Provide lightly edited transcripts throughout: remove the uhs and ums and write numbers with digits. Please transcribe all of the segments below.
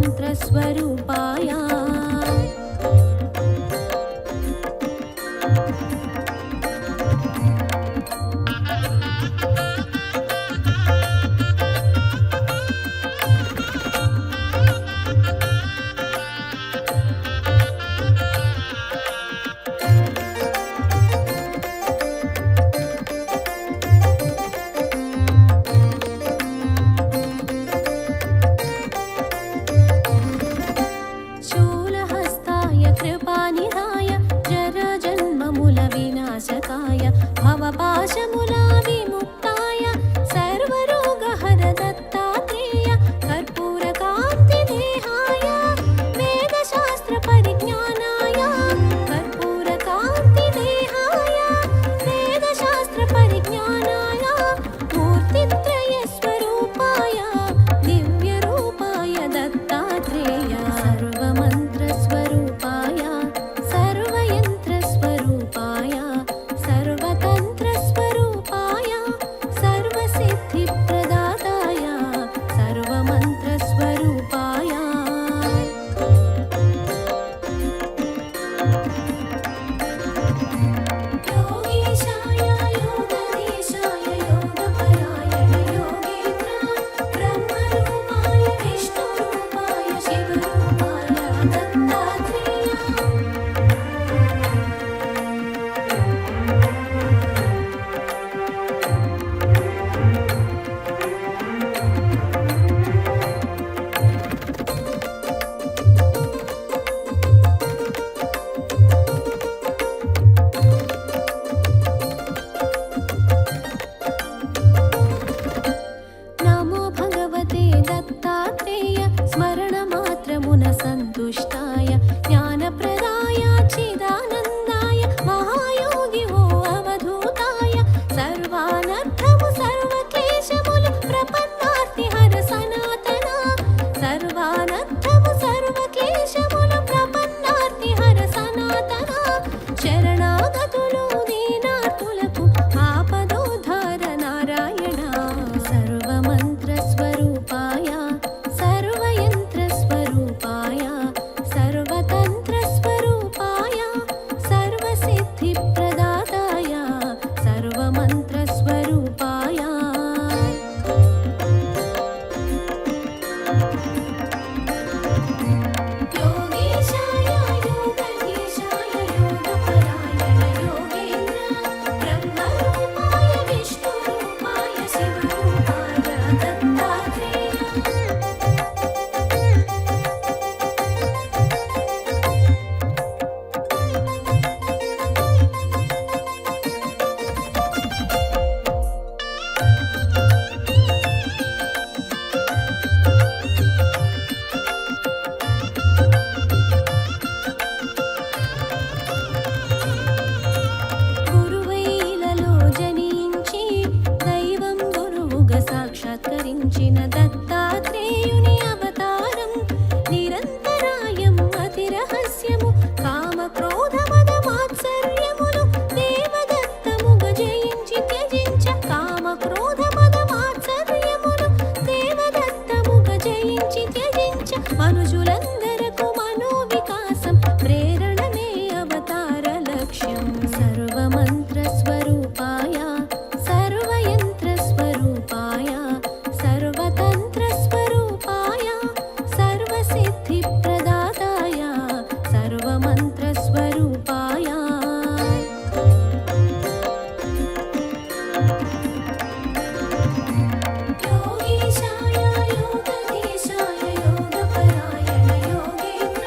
सर्वमन्त्रस्वरूपाय कृपानिधाय जरजन्ममूलविनाशकाय भवपाशमूलविमुक्ताय सर्वरोगहर दत्तात्रेय कर्पूरकान्तिदेहाय वेदशास्त्रपरिज्ञानाय कर्पूरकान्तिदेहाय वेदशास्त्रपरिज्ञानाय मूर्तित्रयस्वरूपाय दिव्यरूपाय दत्तात्रेय सर्वमन्त्रस्वरूपाय सर्वयन्त्रस्वरूपाय सर्वतन्त्रस्वरूपाय सर्वसिद्धिप्रदाताय सर्वमन्त्रस्वरूपाय योगेशाय योगधीशाय योगपरायण योगेन्द्र ब्रह्मरूपाय विष्णुरूपाय शिवरूपाय दत्तात्रेय नमो भगवते दत्तात्रेय स्मरणमात्रमुन सन्तुष्टाय ज्ञानप्रदाय चिदानन्दाय महायोगी वो अवधूताय सर्वानर्थमु सर्वक्लेशमुలు प्रपन्नार्तिहर सनातना सर्वानर्थमु सर्वक्लेशमुలు प्रपन्नार्तिहर सनातना शरणागतुలు దీనార్తులకు ఆపదోద్ధార నారాయణ सर्वमन्त्रस्वरूपाय सर्वयन्त्रस्वरूपाय सर्वतन्त्रस्वरूपाय सर्वसिद्धिप्रदाताय सर्वमन्त्रस्वरूपाय योगेशाय योगधीशाय योगपरायण योगेन्द्र ब्रह्मरूपाय विष्णुरूपाय शिवरूपाय दत्तात्रेय గురువైలలో జనించి దైవం గురువుగా సాక్షాత్కరించిన దత్తాత్రేయుని అవతారం నిరంతరాయం అతి రహస్యము కామ క్రోధ మద మాత్సర్యములు దేవదత్తముగా జయించి త్యజించ కామ క్రోధ మద మాత్సర్యములు దేవదత్తముగా జయించి త్యజించ మనుషులందరకు మనోవికాసం ప్రేరణమే అవతార లక్ష్యం सर्वमन्त्रस्वरूपाय सर्वयन्त्रस्वरूपाय सर्वतन्त्रस्वरूपाय सर्वसिद्धिप्रदाताय सर्वमन्त्रस्वरूपाय योगेशाय योगधीशाय योगपरायण योगेन्द्र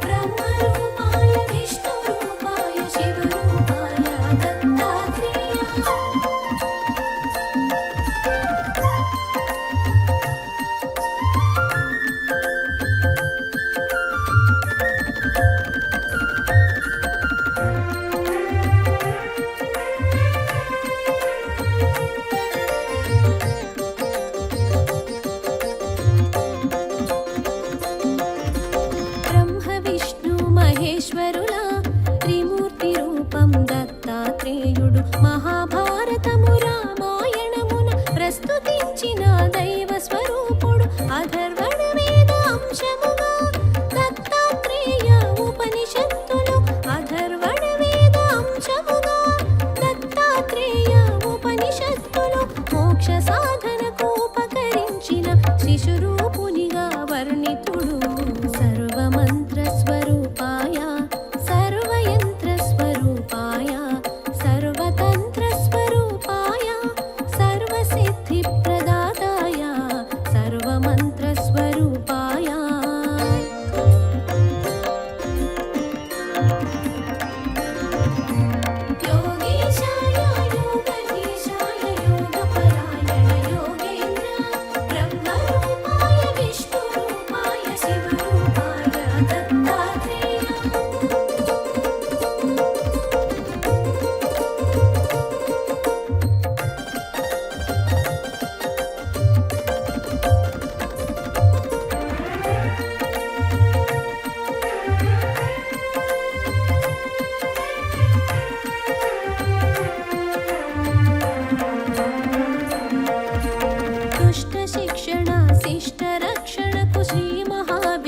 ब्रह्मरूपाय विष्णुरूपाय शिवरूपाय दत्तात्रेय ब्रह्म विष्णु महेश्वरुला त्रिमूर्ति रूपं दत्तात्रेयुडु महाभारतमु रामायणमुन प्रस्तुतिंచిన దైవ స్వరూపుడు అధర్వణ వేద అంశము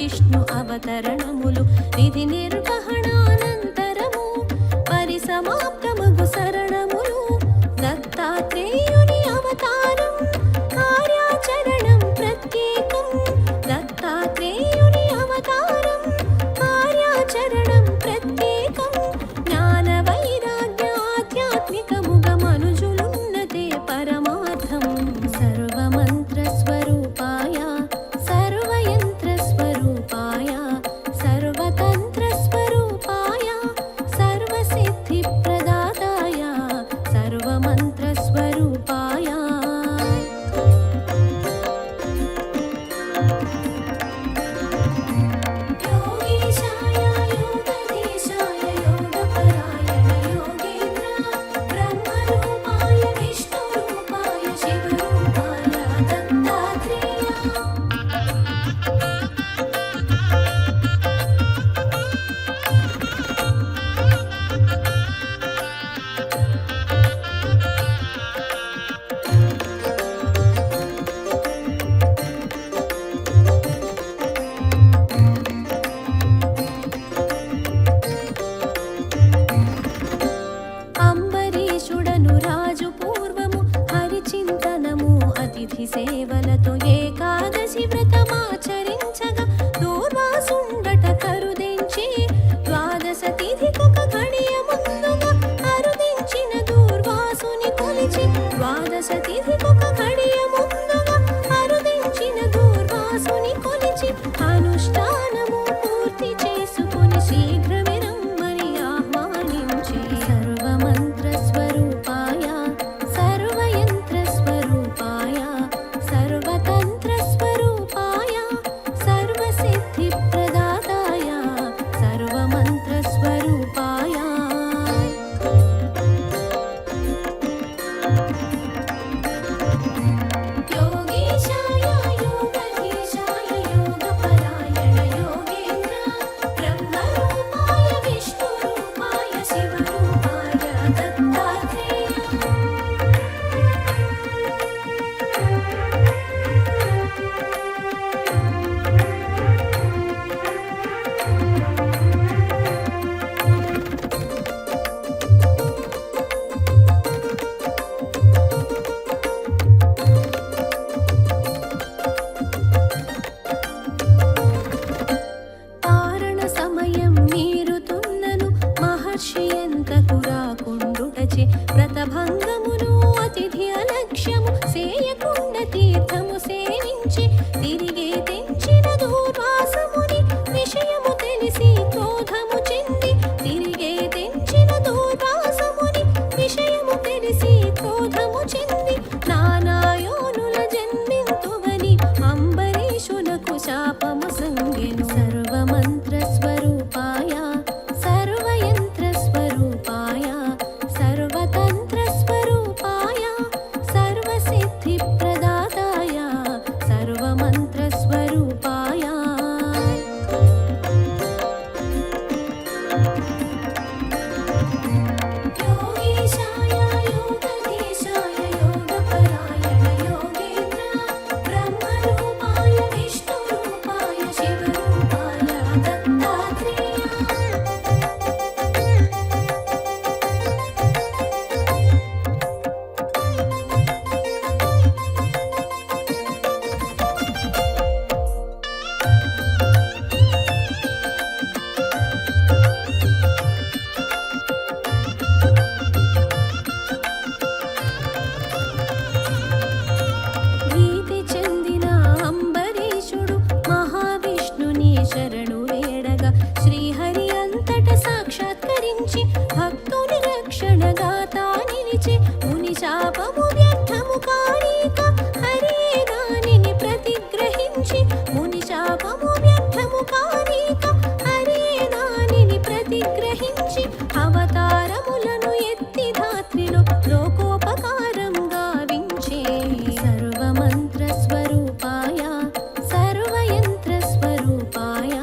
విష్ణు అవతరణములు విధి నిర్వహణానంతరము పరిసమాప్తమగు శరణములు దత్తాత్రేయుని అవతారం కార్యాచరణం ప్రత్యేకం దత్తాత్రేయుని అవతారం కార్యాచరణం ప్రత్యేకం జ్ఞాన వైరాగ్య ఆధ్యాత్మికముగ మనుజులున్నదే పరమార్థం సర్వమంత్ర స్వరూపాయ సర్వయంత్ర స్వరూపాయ సర్వతంత్ర స్వరూపాయ సర్వసిద్ధి ప్రదాతాయ సర్వమంత్ర స్వరూపాయ योगीशाय योगधीशाय योगपरायण योगेन्द्र ब्रह्मरूपाय विष्णुरूपाय शिवरूपाय दत्तात्रेय అంబరీషుడను రాజు పూర్వము హరిచింతనము అతిథి సేవలతో ఏకాదశి వ్రతమాచరించగా దూర్వాసుండట కరుదించి ద్వాదశ తిథికొక ఘడియ ముందుగా అరుదించిన దూర్వాసుని కొలిచి ద్వాదశ తిథికొక ఘడియ ముందుగా అరుదించిన దూర్వాసుని కొలిచి అనుష్ఠానము పూర్తి చేసుకుని శీఘ్రమే రమ్మని ఆహ్వానించి సర్వమంత్ర స్వరూపాయ సర్వయంత్ర స్వరూపాయ సర్వతంత్ర స్వరూపాయ సర్వసిద్ధి ప్రదాతాయ సర్వమంత్ర స్వరూపాయ योगीशाय योगधीशाय योगपरायण योगेन्द्र ब्रह्मरूपाय विष्णुरूपाय शिवरूपाय दत्तात्रेय పారణ సమయం మీరుతున్నను మహర్షి ఎంతకు రాకుండుటచే వ్రతభంగమును అతిథి అలక్ష్యము సేయకుండ తీర్థము సేవించి తిరిగే తెంచిన దూర్వాసముని విషయము తెలిసి క్రోధము చెంది తిరిగే తెంచిన దూర్వాసముని విషయము తెలిసి క్రోధము చెంది నానాయోనుల జన్మింతువని అంబరీషునకు శాపము సంగెను సర్వమంత్ర స్వరూపాయ సర్వయంత్ర స్వరూపాయ సర్వతంత్ర స్వరూపాయ సర్వసిద్ధి ప్రదాతాయ సర్వమంత్ర స్వరూపాయ योगीशाय योगधीशाय योगपरायण योगेन्द्र ब्रह्मरूपाय विष्णुरूपाय शिवरूपाय दत्तात्रेय భీతి చెందిన అంబరీషుడు మహావిష్ణుని శరణు వేడగా శ్రీహరి అంతట సాక్షాత్కరించి భక్తుని రక్షణగా తా నిలిచి ముని శాపము వ్యర్థము కానీక హరియే దానిని ప్రతిగ్రహించి ముని శాపము వ్యర్థము కానీక హరియే దానిని ప్రతిగ్రహించి అవతారములను ఎత్తి ధాత్రిలో లోకోపకారం గావించే సర్వమంత్ర స్వరూపాయ సర్వయంత్ర స్వరూపాయ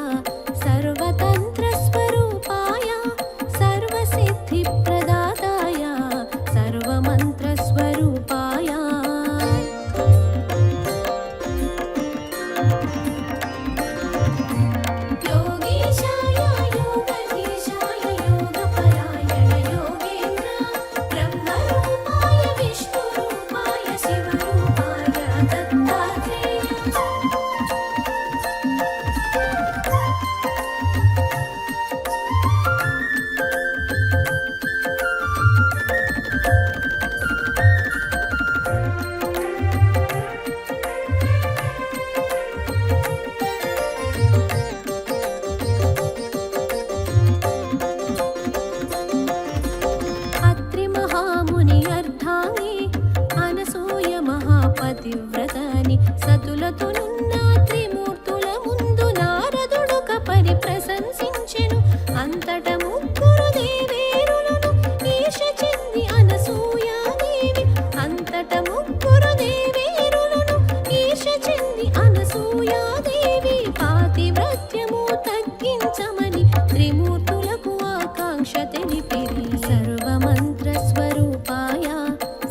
అంతట ముగ్గురు దేవేరులను ఈశ చెంది అనసూయాదేవి అంతట ముగ్గురు దేవేరులను ఈశ చెంది అనసూయాదేవి పాతివ్రత్యము తగ్గించమని త్రిమూర్తులకు ఆకాంక్ష తెలిపిరి సర్వమంత్ర స్వరూపాయ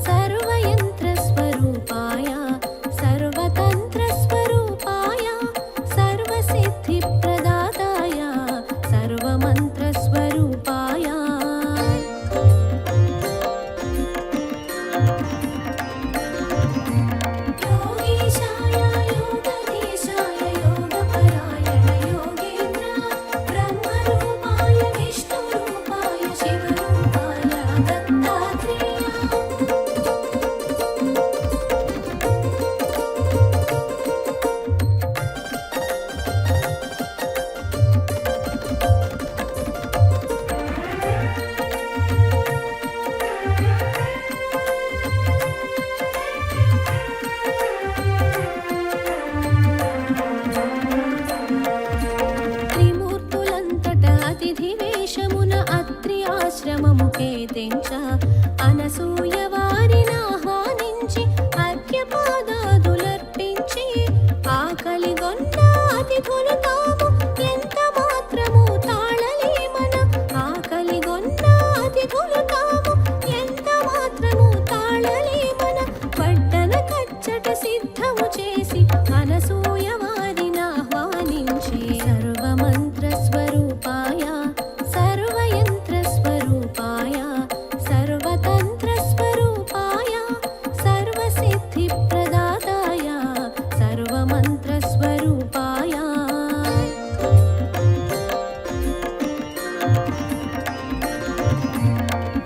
సర్వయంత్ర స్వరూపాయ సర్వతంత్ర స్వరూపాయ సర్వసిద్ధి ప్రదాతాయ సర్వమంత్ర స్వరూపాయ యోగీశాయ యోగదీశాయ యోగపరాయణ యోగేంద్ర బ్రహ్మరూపాయ విష్ణురూపాయ శివరూపాయ దత్తాత్రేయ త్రిమూర్తులంతట అతిథి వేషమున అత్రి ఆశ్రమముకే తెంచ అనసూయ వారిని ఆహ్వానించి అర్ఘ్యపాదాదులర్పించి ఆకలిగొన్న అతిథులు తాము ఎంత మాత్రము తాళలేమన ఆకలిగొన్న అతిథులు తాము ఎంత మాత్రము తాళలేమన పట్టణ కచ్చట సిద్ధము చేసి అనసూయ వారిని ఆహ్వానించి సర్వమంత్ర స్వరూపాయ సర్వయంత్ర స్వరూపాయ సర్వతంత్ర స్వరూపాయ సర్వసిద్ధి ప్రదాతాయ సర్వమంత్ర స్వరూపాయ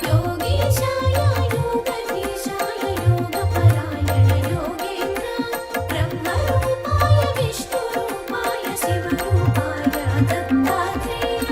యోగీశాయ యోగధీశాయ యోగపరాయణ యోగేంద్ర బ్రహ్మరూపాయ విష్ణురూపాయ శివరూపాయ దత్తాత్రేయ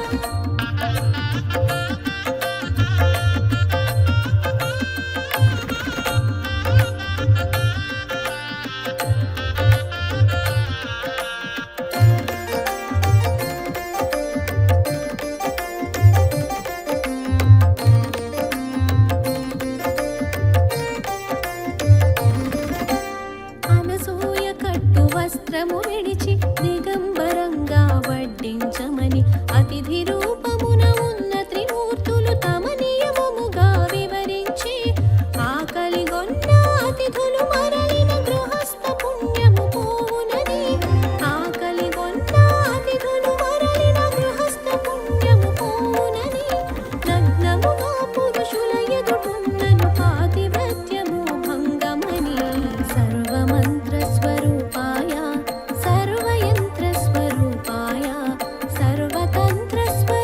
అనసూయ కట్టు వస్త్రము విడిచి దిగంబరంగా వడ్డించమని అతిథి రూపమున ఉన్న త్రిమూర్తులు తమ నియమముగా వివరించి ఆకలిగొన్న అతిథులు మరలిన గృహస్థ పుణ్యము పోవునని ఆకలిగొన్న అతిథులు మరలిన గృహస్థ పుణ్యము పోవునని నగ్నముగా పురుషుల ఎదుటున్నను పాతివ్రత్యము భంగమని సర్వమంత్ర స్వరూపాయ సర్వయంత్ర స్వరూపాయ సర్వతంత్ర స్వరూపాయ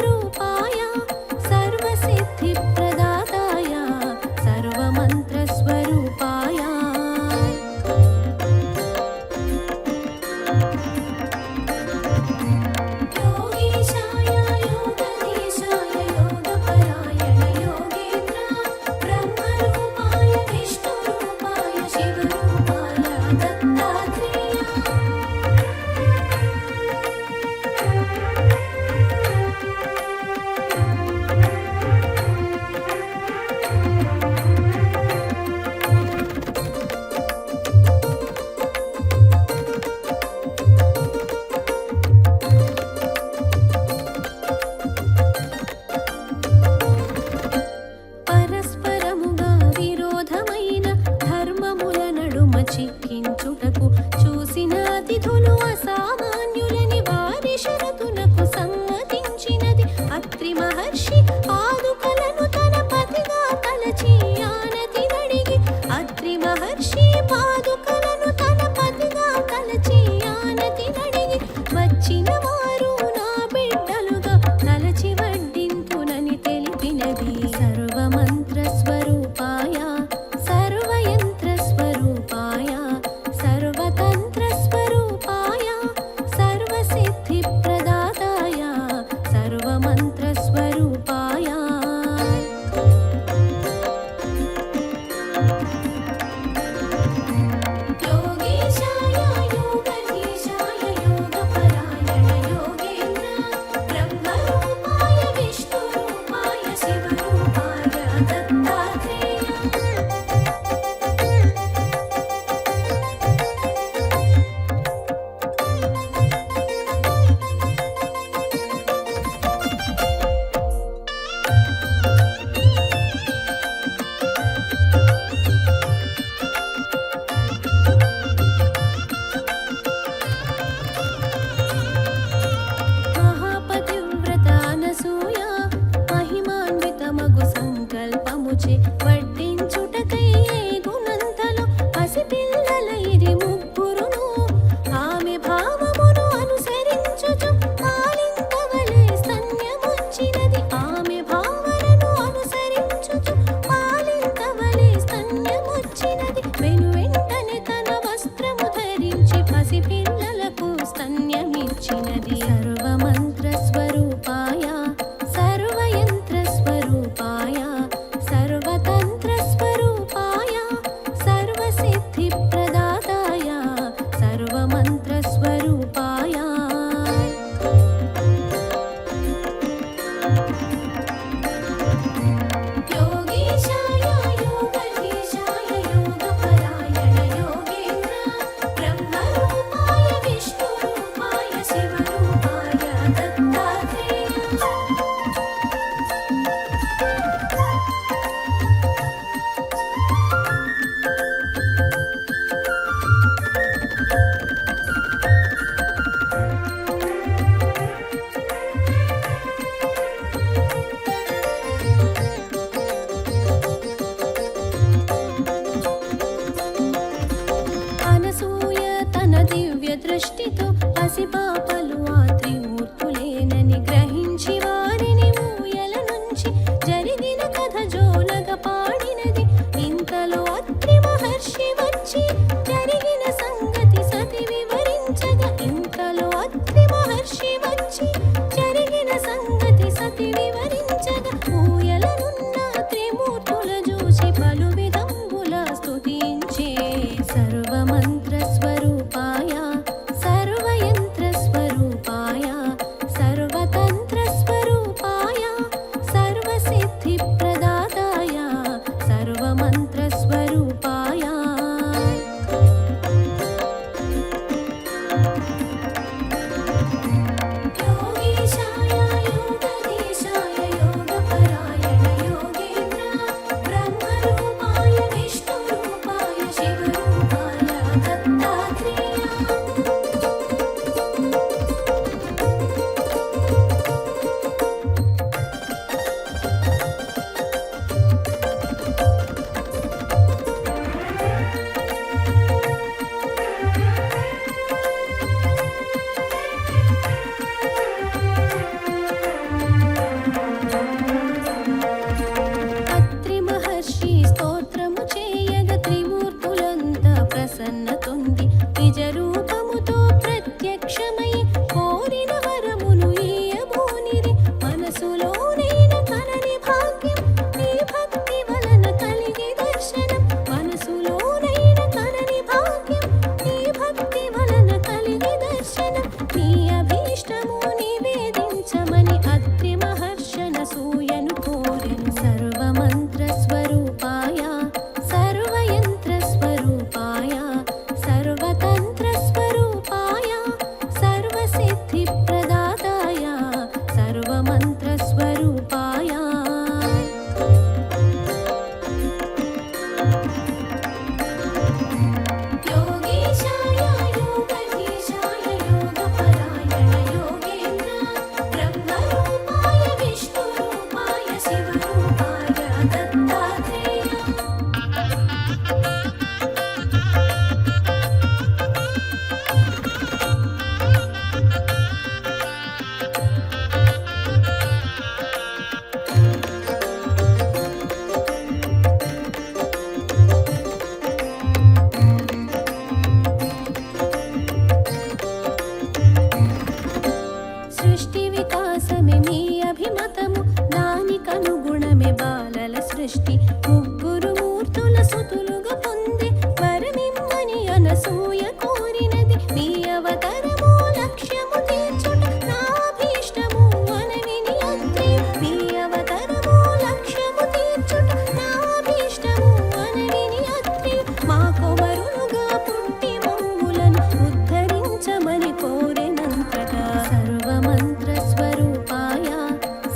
సృష్టి వికాసమే మీ అభిమతము, దానికనుగుణమే బాలల సృష్టి. ముగ్గురు మూర్తుల సుతులుగా పొంది వరమిమ్మని అనసూయ కోరినది. మీ అవతరము లక్ష్యము తీర్చుట నాభీష్టము మనవిని అత్రి. మీ అవతరము లక్ష్యము తీర్చుట నాభీష్టము మనవిని అత్రి. మా కొమరులుగా పుట్టి మమ్ములను ఉద్ధరించమని కోరెనంతగా. సర్వమంత్ర స్వరూపాయ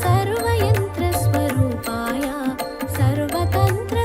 సర్వయంత్ర స్వరూపాయ సర్వతంత్ర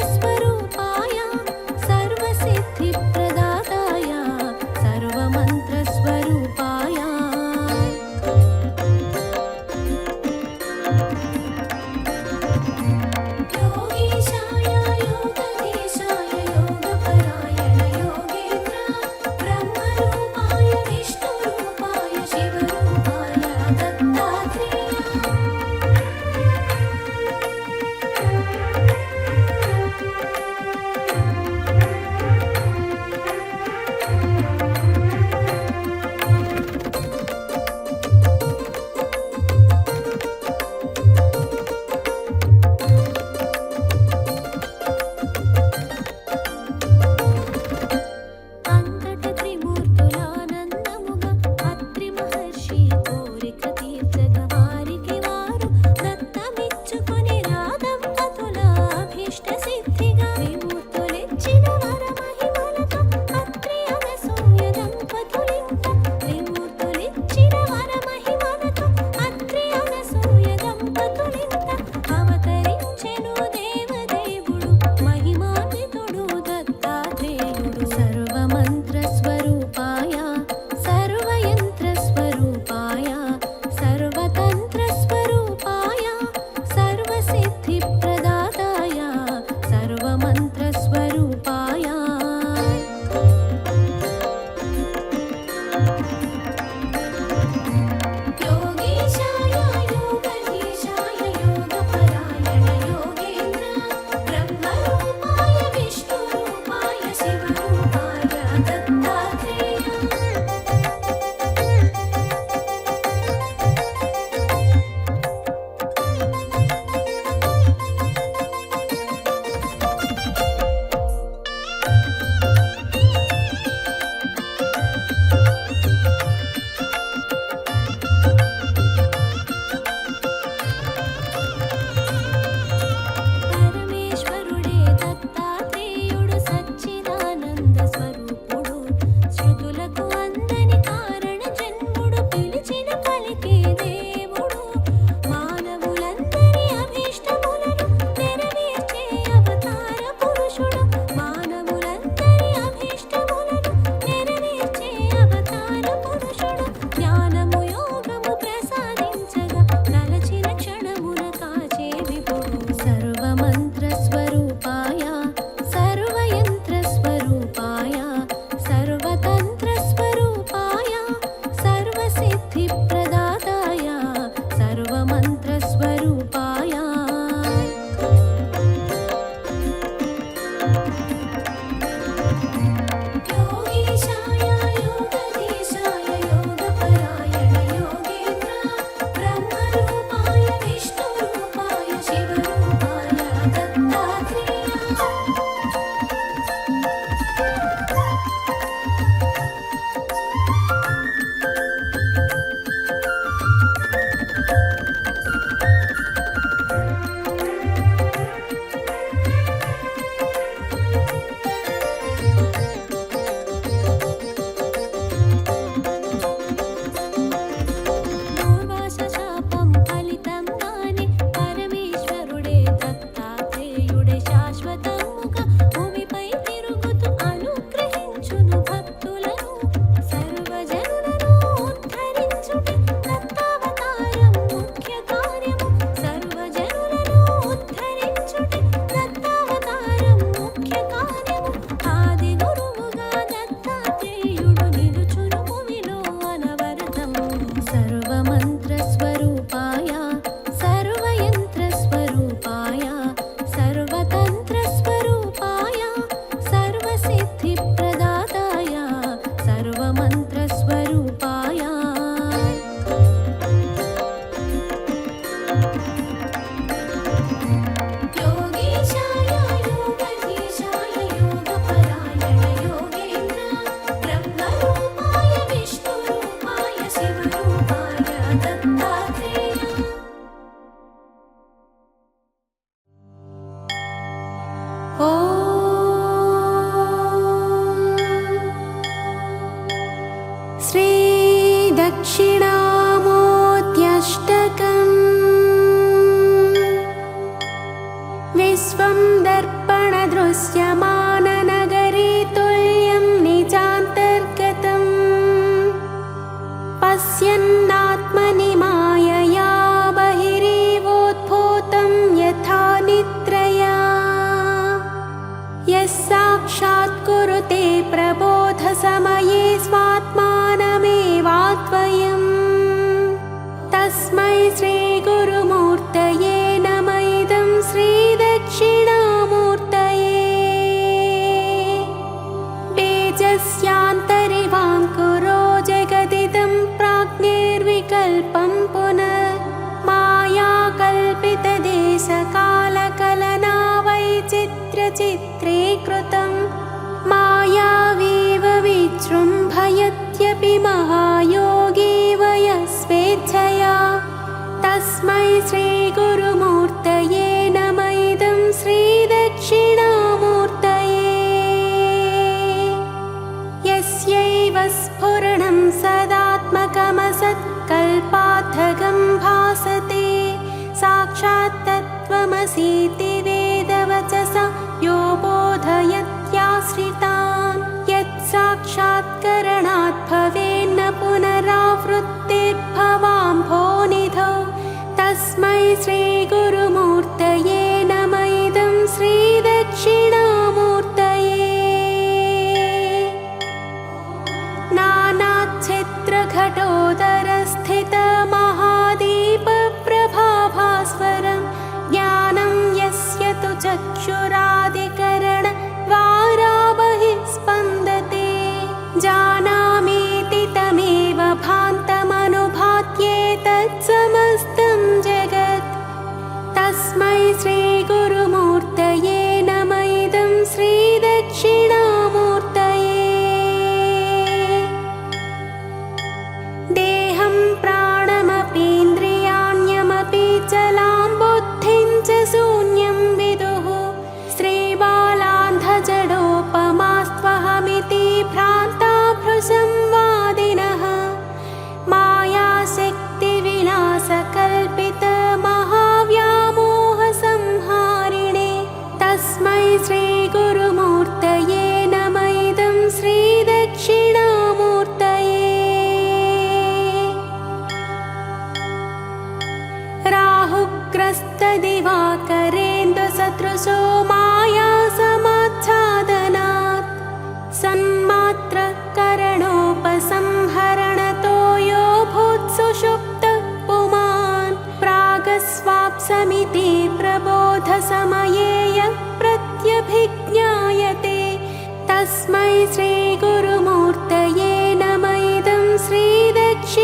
तस्मै श्रीगुरुमूर्तये नम इदं श्रीदक्षिणामूर्तये। तेजस्यान्तरिवाङ्कुरो जगदिदं प्राज्ञैर्विकल्पं पुनः मायाकल्पितदेशकालकलना वैचित्र्यचित्रीकृतं मायावीव विजृम्भयत्यपि महायोगी वयस्वेच्छया। तस्मै श्रीगुरुमूर्तये नम इदं श्रीदक्षिणामूर्तये। यस्यैव स्फुरणं सदात्मकमसत्कल्पार्थगं भासते साक्षात् तत्त्वमसीति वेदवचसा यो बोधयत्याश्रितान्। यत्साक्षात्करणात् भवेन्न पुनरावृत्तिर्भवाम्भोनिधौ। तस्मै श्रीगुरुमूर्तये नम इदं श्रीदक्षिणामूर्तये। नानाच्छिद्रघटोदरस्थितमहादीपप्रभाभास्वरं ज्ञानं यस्य तु चक्षुरादिकरणद्वारा बहिः स्पन्दते। जानामीति तमेव भान्तमनुभात्येतत्समस्तं जगत्। तस्मै श्रीगुरुमूर्तये नम इदं श्रीदक्षिणामूर्तये। देहं प्राणमपीन्द्रियाण्यमपि चलां बुद्धिं च शून्यं विदुः श्रीबालान्धजडोपमास्त्वहमिति भ्रान्ता भृशंवादिनः। मायाशक्तिविलासकल्पितमहाव्यामोहसंहारिणे तस्मै श्रीगुरुमूर्तये नम इदं श्रीदक्षिणामूर्तये। राहुग्रस्तदिवाकरेन्दुसदृशो मायासमाच्छादनात् सन्मात्रकरणोपसंहरणतो यो भूत्सुषुप्तः पुमान् प्रागस्वाप्समिति प्रबोधसमये यः प्रत्यभिज्ञायते। तस्मै श्रीगुरुमूर्तये नम इदं श्रीदक्षिणामूर्तये।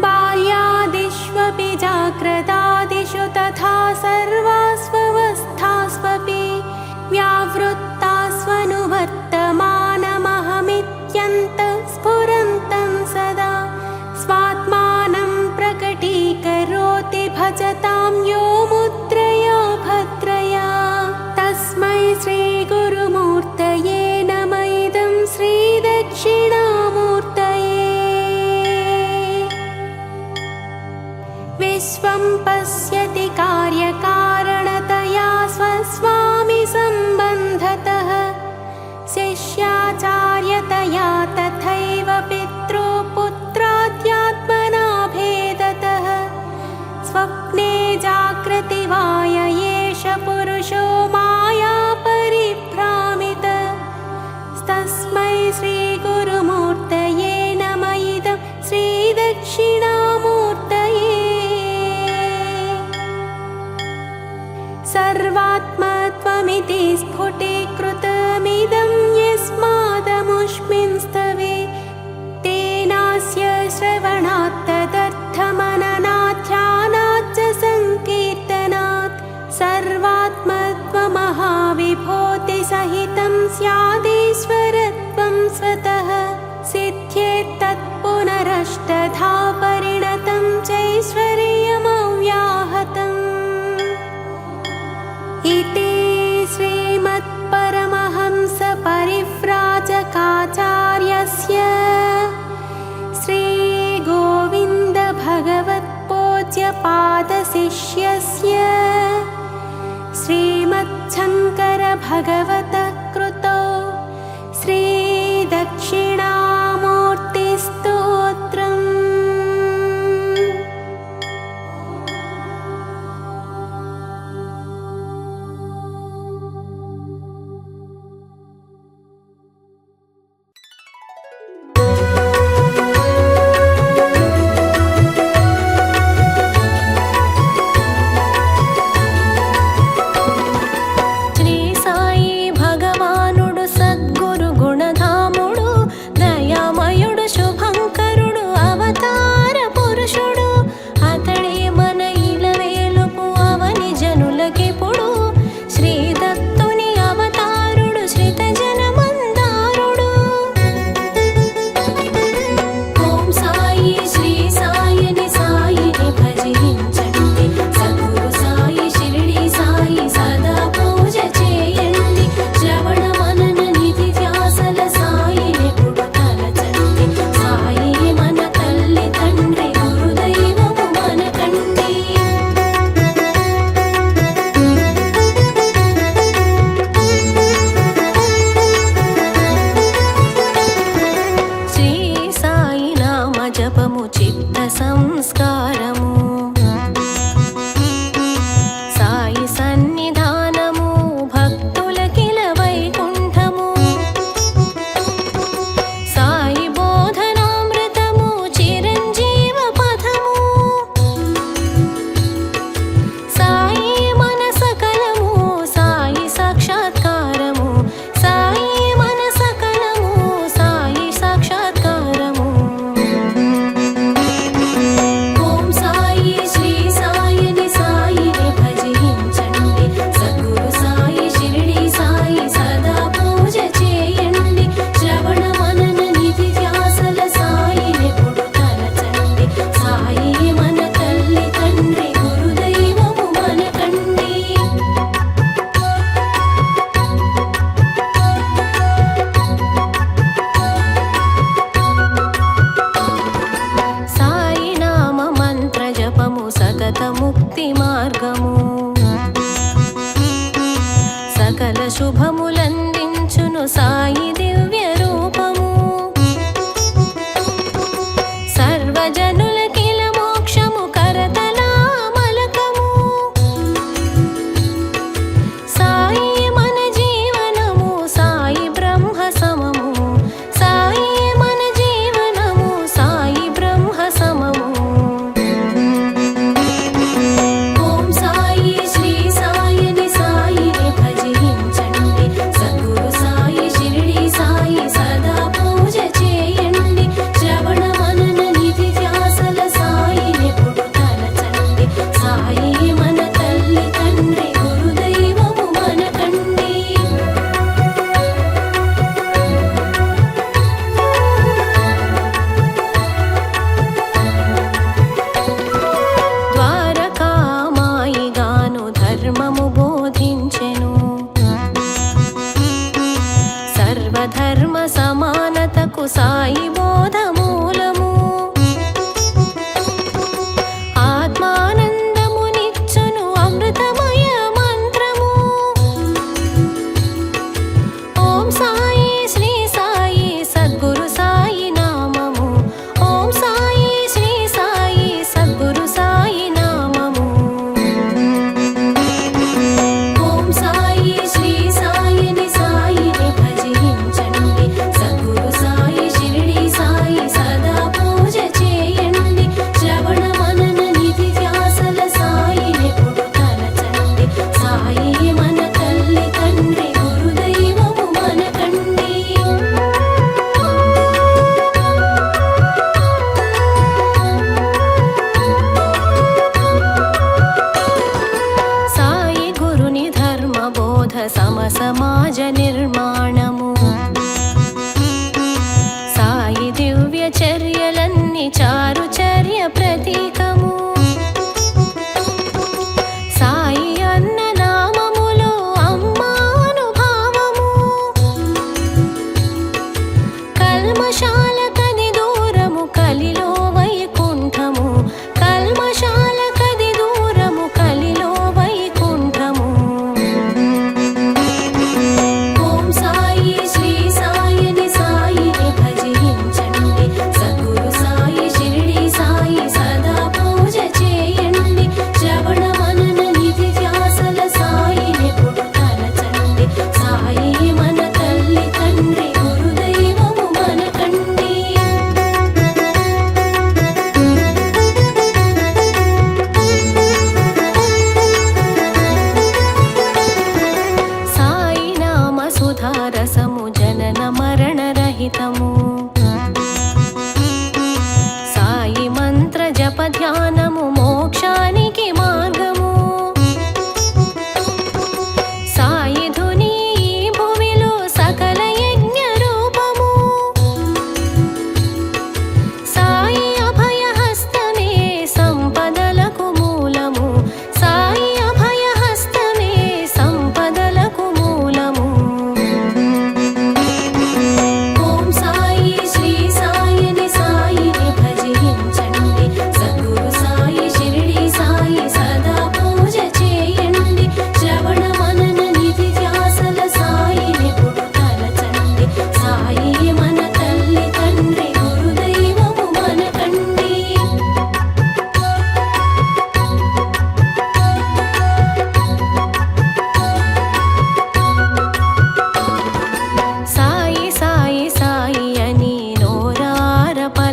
बाल्यादिष्वपि जाग्रदादिषु तथा सर्वास्वस्थास्वपि व्यावृत्तास्वनुवर्तमानमहमित्यन्तः स्फुरन्तं सदा स्वात्मानं प्रकटीकरोति भजतां यो मुद्रया भद्रया। तस्मै श्रीगुरुमूर्तये नम इदं श्रीदक्षिणामूर्तये। विश्वं पश्यति कार्यकारणतया स्वस्वामि सम्बन्धतः शिष्याचार्यतया तथैव पितृपुत्राद्यात्मना भेदतः। स्वप्ने जागृति वा य एष पुरुषो माया परिभ्रामितः तस्मै श्रीगुरुमूर्तये नम इदं श्रीदक्षिणामूर्तये। सर्वात्मत्वमिति स्फुटीकृतमिदं यस्मादमुष्मिन् स्तवे तेनास्य श्रवणात् तदर्थमननाध्यानाच्च संकीर्तनात् सर्वात्मत्वमहाविभूतिसहितं स्यादीश्वरत्वं स्वतः सिद्ध्येत्तत्पुनरष्टधा परिणतं चैश्वर्यमव्याहतम्। इति श्रीमत्परमहंसपरिव्राजकाचार्यस्य श्रीगोविन्दभगवत्पूज्यपादशिष्यस्य श्रीमच्छङ्करभगवतः कृतो श्रीदक्षिणामूर्तिस्तोत्रम्। సంస్కారము సాయి సన్నిధానము భక్తులకిల వైకుంఠము సాయి బోధనామృతము చిరంజీవ పథము సాయి మన సకలము సాయి సాక్షాత్కారము సాయి మన సకలము సాయి సాక్షాత్కారము ఓం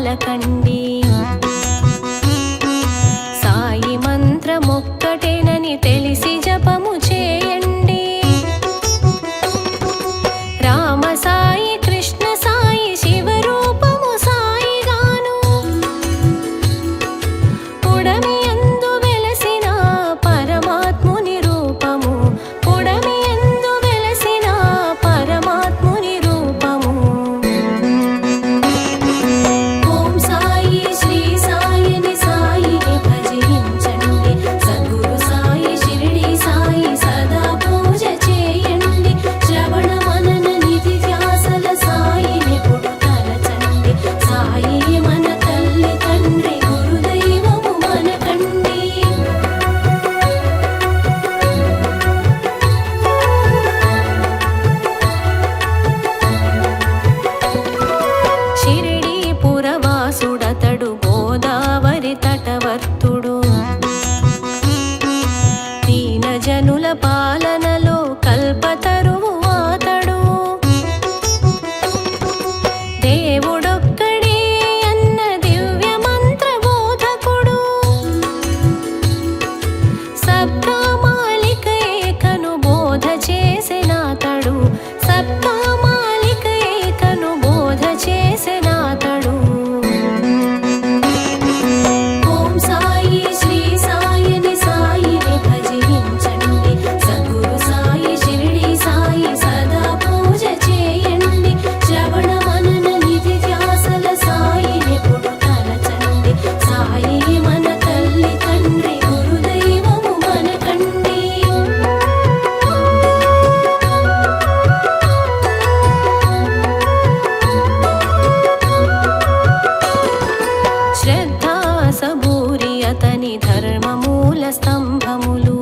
పలకండి. సాయి మంత్రమొక్కటేనని తెలిసి జపము చేయండి. రామ సాయి, కృష్ణ సాయి, శివరూపము సాయిగాను. పుడమి యందు వెలసిన పరమాత్ముని రూపము, పుడమి యందు వెలసిన పరమాత్ముని రూపము. ఓం సాయి శ్రీ సాయిని సాయిని భజించండి. సద్గురు సాయి షిరిడి సాయి సదా పూజ చేయండి. శ్రవణ మనన నిధి ధ్యాసల సాయిని ఎప్పుడు తలచండి. సాయి మన తల్లి తండ్రి గురుదైవము మనకండి. షిరిడి పురవాసుడతడు, గోదావరి తటవర్తుడు. దీన జనుల పాలనలో కల్పతరువు అతడు. దేవుడొక్కడే అన్న దివ్య మంత్ర బోధకుడు. సబ్కా మాలిక ఏకను బోధ చేసినాతడు. సబ్కా మాలిక ఏకను బోధ చేసినాతడు. ఓం సాయి శ్రీ సాయిని సాయిని భజించండి. సద్గురు సాయి షిరిడి సాయి సదా పూజ చేయండి. శ్రవణ మనన నిధి ధ్యాసల సాయిని ఎప్పుడు తలచండి. సాయి మన తల్లి తండ్రి గురుదైవము మనకండి. శ్రద్ధా సబూరి అతని ధర్మమూల స్తంభములు.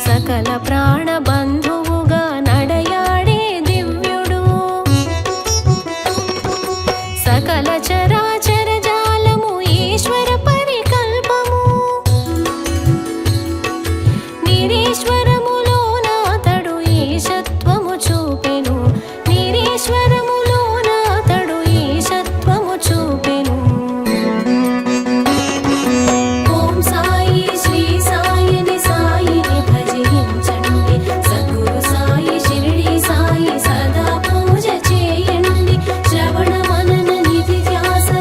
సకల ప్రాణ బంధువుగా నడయాడే దివ్యుడు. సకల చరాచర జాలము ఈశ్వర పరికల్పము. నిరీశ్వరములోన అతడు ఈశత్వము చూపెను. నిరీశ్వరములోన అతడు ఈశత్వము చూపెను. ఓం సాయి శ్రీ సాయిని సాయిని భజించండి. సద్గురు సాయి షిరిడి సాయి సదా పూజ చేయండి. శ్రవణ మనన నిధి ధ్యాసల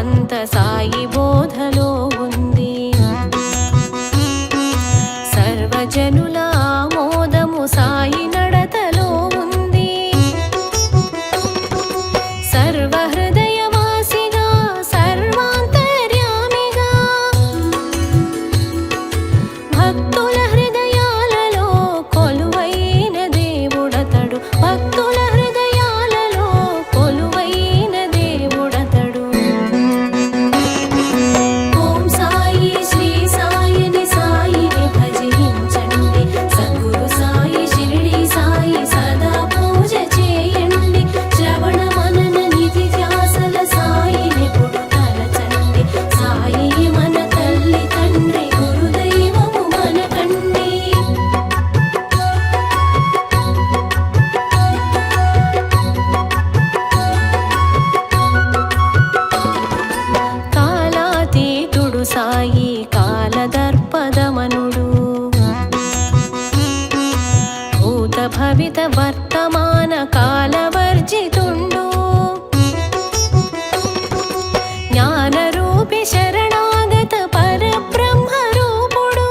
అంత సాయి బోధలో ఉంది. సర్వజనుల ఆమోదము సాయి నడతలో ఉంది. సర్వహృదయవాసిగా సర్వాంతర్యామిగా భక్తుల హృదయాలలో కొలువైన దేవుడతడు. భక్తుల హృదయాలలో కొలువైన దేవుడతడు. ఓం సాయి శ్రీ సాయిని సాయిని భజించండి. సద్గురు సాయి షిరిడి సాయి సదా పూజ చేయండి. శ్రవణ మనన నిధి ధ్యాసల సాయిని ఎప్పుడు తలచండి. సాయి మన తల్లి తండ్రి గురుదైవము మనకండి. కాలాతీతుడు సాయి కాలదర్పదమనుడు. భూత భవిత వర్తమాన కాలవర్జితుండు. జ్ఞానరూపి శరణాగత పరబ్రహ్మరూపుడు.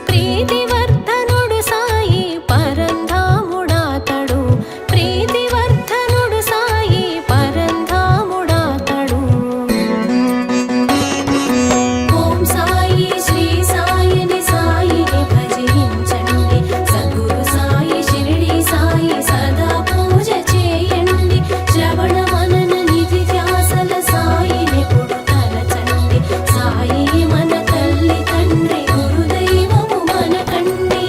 ప్రీతివర్ధనుడు సాయి పరంధాముడాతడు. ప్రీతివర్ధనుడు సాయి పరంధాముడాతడు. ఓం సాయి శ్రీ సాయిని సాయిని భజించండి. సద్గురు సాయి షిరిడి సాయి సదా పూజ చేయండి. శ్రవణ మనన నిధి ధ్యాసల సాయిని ఎప్పుడు తలచండి. సాయి మన తల్లి తండ్రి గురుదైవము మనకండి.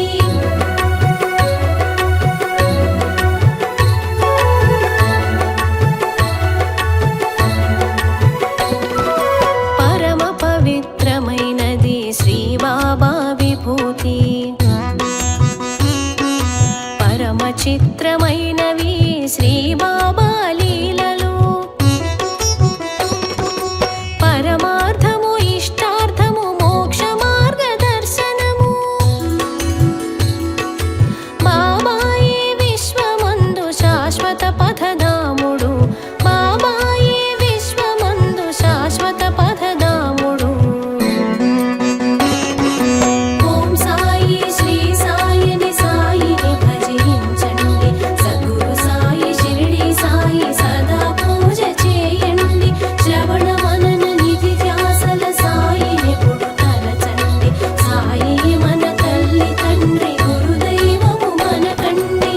పరమ పవిత్రమైనది శ్రీ బాబా విభూతి. పరమ చిత్రమైనవి శ్రీ బాబా లీలలు. పరమార్థము ఇష్టార్థము మోక్ష మార్గదర్శనము. బాబాయే విశ్వమందు శాశ్వత పథదాముడు. బాబాయే విశ్వమందు శాశ్వత పథదాముడు. ఓం సాయి శ్రీ సాయిని సాయిని భజించండి. సద్గురు సాయి షిరిడి సాయి సదా పూజ చేయండి. శ్రవణ మనన నిధి ధ్యాసల సాయిని ఎప్పుడు తలచండి. సాయి మన తల్లి తండ్రి గురుదైవము మనకండి.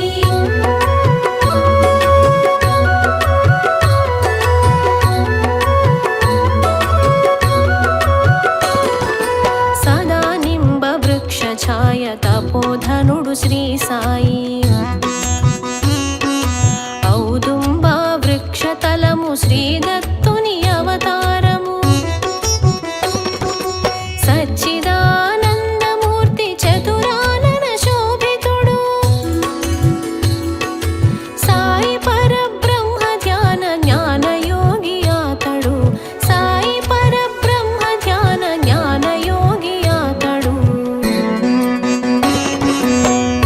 సదా నింబ వృక్ష ఛాయ తపోధనుడు శ్రీ సాయి. ఔదుంబ వృక్షతలము శ్రీ దత్తుని అవతారము. సచ్చిదానందమూర్తి చతురానన శోభితుడు. సాయి పరబ్రహ్మ ధ్యాన జ్ఞానయోగి అతడు. సాయి పరబ్రహ్మ ధ్యాన జ్ఞానయోగి అతడు.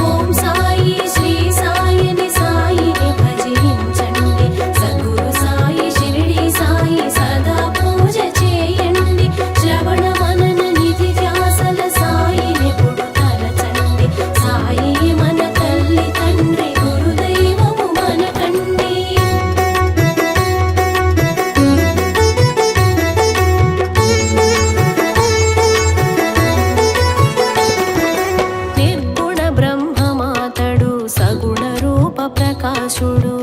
ఓం సాయి శ్రీ సాయిని సాయిని భజించండి. సద్గురు సాయి షిరిడి సాయి సదా పూజ చేయండి. శ్రవణ మనన నిధి ధ్యాసల సాయిని ఎప్పుడు తలచండి. సాయి మన తల్లి తండ్రి గురుదైవము మనకండి. నిర్గుణ బ్రహ్మమాతడు సగుణ రూప ప్రకాశుడు.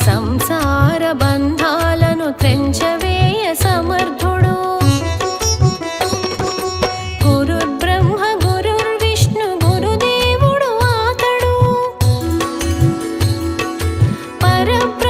సంసార బంధాలను త్రెంచవేయ సమర్థుడు. గురుర్బ్రహ్మ గురుర్విష్ణు గురుదేవుడు అతడు. పరబ్రహ్మ